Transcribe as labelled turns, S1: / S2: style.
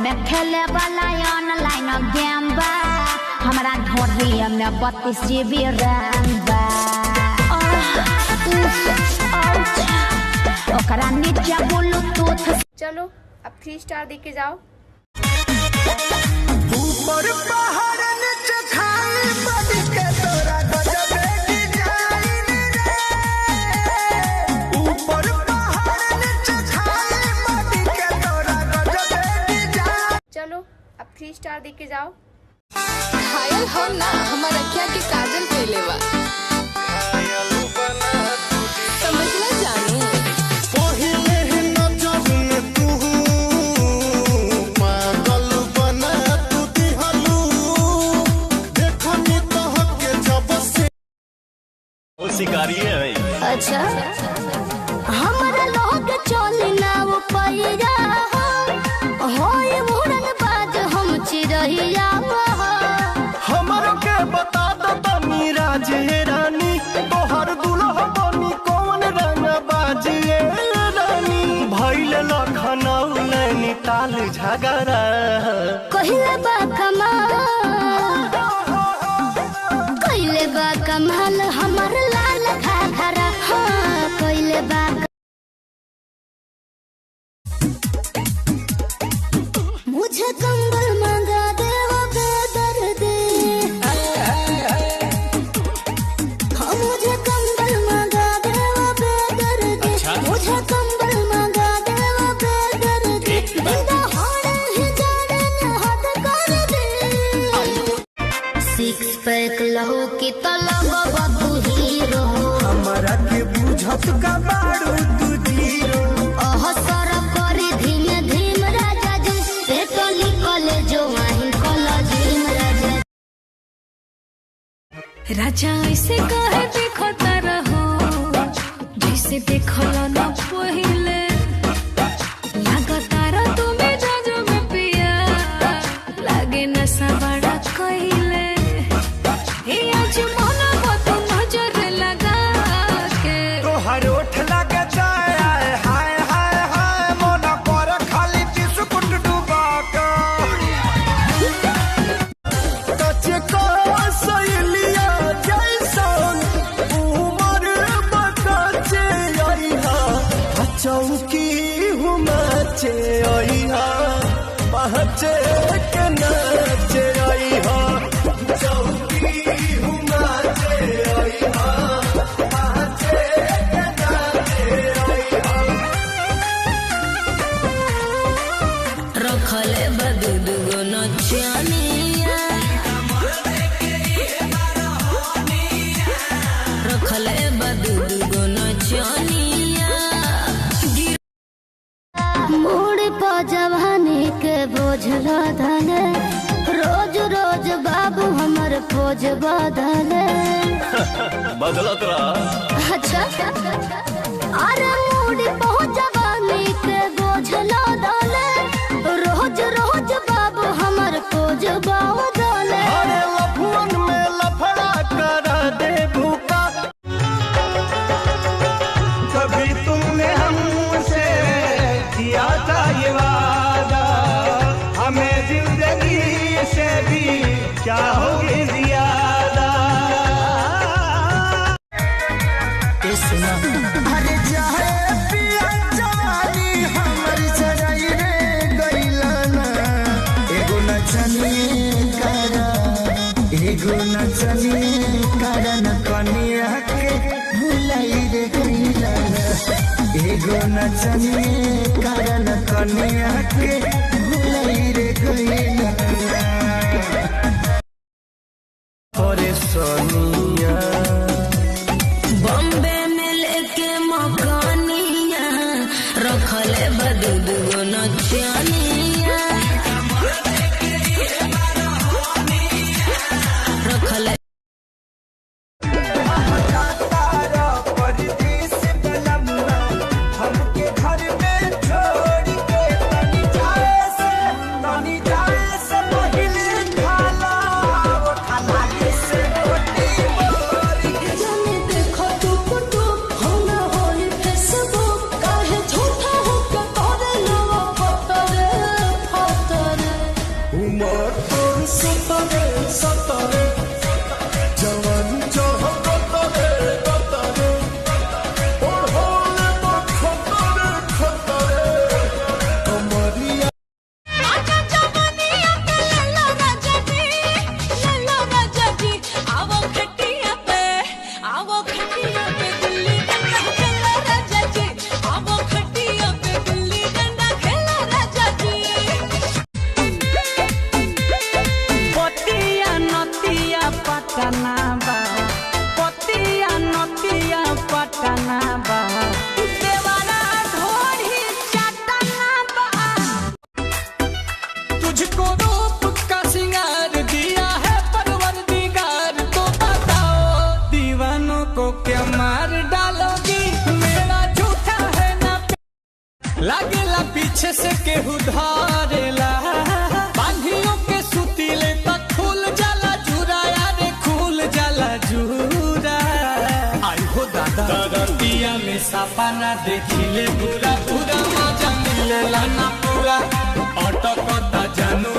S1: में खेले वाला ऑनलाइन गेम बा हमारा ढोरी में 32 GB रैम बा ओकरा नीचे ब्लूटूथ।
S2: चलो अब 3 स्टार दे के जाओ।
S3: ऊपर पहाड़ नीचे खाई बड़ी के तोरा गजबे डिजाइन रे। ऊपर पहाड़ नीचे खाई बड़ी के तोरा गजबे डिजाइन।
S2: चलो अब 3 स्टार दे के जाओ।
S4: घायल हो ना हमारा क्या के काजल पहले बा समझला जानू
S3: पहिले नजर में तू पागल बना तू दिहलू देखनी तोहके जब से
S5: वो शिकारी है भाई।
S1: अच्छा हमारा लोग चोली ना वो पैया होए उड़न बाज हम चिरहिया
S3: हमरो के बता दो तनी राजे रानी तोहर दुल्हा बनी कौन रंग बाजिए रानी भइल लखनऊ नैनीताल झगड़ा
S1: कहिले बा कमाल हमर लाल घाघरा हाँ कहिले बा मुझे कंबल मंगा दे वो बेदर्दी हाँ मुझे कंबल मंगा दे वो बेदर्दी मुझे कंबल मंगा दे वो बेदर्दी बिंदा होने ही जाने न हद कर दे। 6 पैक लहू की तलब बाबू हीरो
S3: हमरा के बुझत का बारू तू जीरो
S1: अहसर करी धीमे धीम राजा जी पेटो निकले जो वाहिन कॉलेज राजा
S4: राजा ऐसे कहे देखो तारा हो जैसे देखो ना पहिले लगा तारा तुम्हें जाजो में पिया लागे नशा बड़ा कहिले हे आज मोना बहुत नजर लगा के
S3: तोहर ओठ लगे जाए हाय हाय हाय मोना पर खाली बिस्कुट डुबा के कच्चे का सहेलिया जैसन उमर बकचे आईहा चौकी हुमचे आईहा पहचे के नाचे आईहा चौकी हुमचे आईहा पहचे के नाचे आईहा
S4: रखले बदुदुगो नचियानिया रखले बदुदुगो नचियानिया
S1: मूड पो जवानी के बोझला धले रोज रोज बाबू हमर पोज बदले
S5: बदलत रहा।
S1: अच्छा अरे मूड पो जवानी के बोझला धले रोज रोज बाबू हमर पोज बदले
S3: अरे लफुअन में लफड़ा करा दे भूखा कभी तुमने हमसे किया था ये वादा हमें जिंदगी से भी चाहोगे ज्यादा। अरे चाहे पिया जवानी हमर चराई रे गइलाना एगो नचनी कारण कनिया के भुलाई रे गइलाना एगो नचनी कारण कनिया के भुलाई रे गइलाना। अरे सोनिया
S4: बॉम्बे में लेके मकानिया रखले बदुदुगो नचियानिया रखले
S3: तारा परदेस बलमना हमके घर में छोड़ के तनी जाए से पहिले खाला वो खाला से रोटी मोरी
S4: जाने देखो टुक होना होई फेसबुक काहे झूठा हो के करे लवा पतरे
S3: लागेला पीछे से केहू धरेला बांधियों के सुतीले तक खुल जाला जूरा यारे खुल जाला जूरा आई हो दादा दरतिया में सपना देखिले पूरा पूरा मजा मिलेला ना पूरा अटकता जानू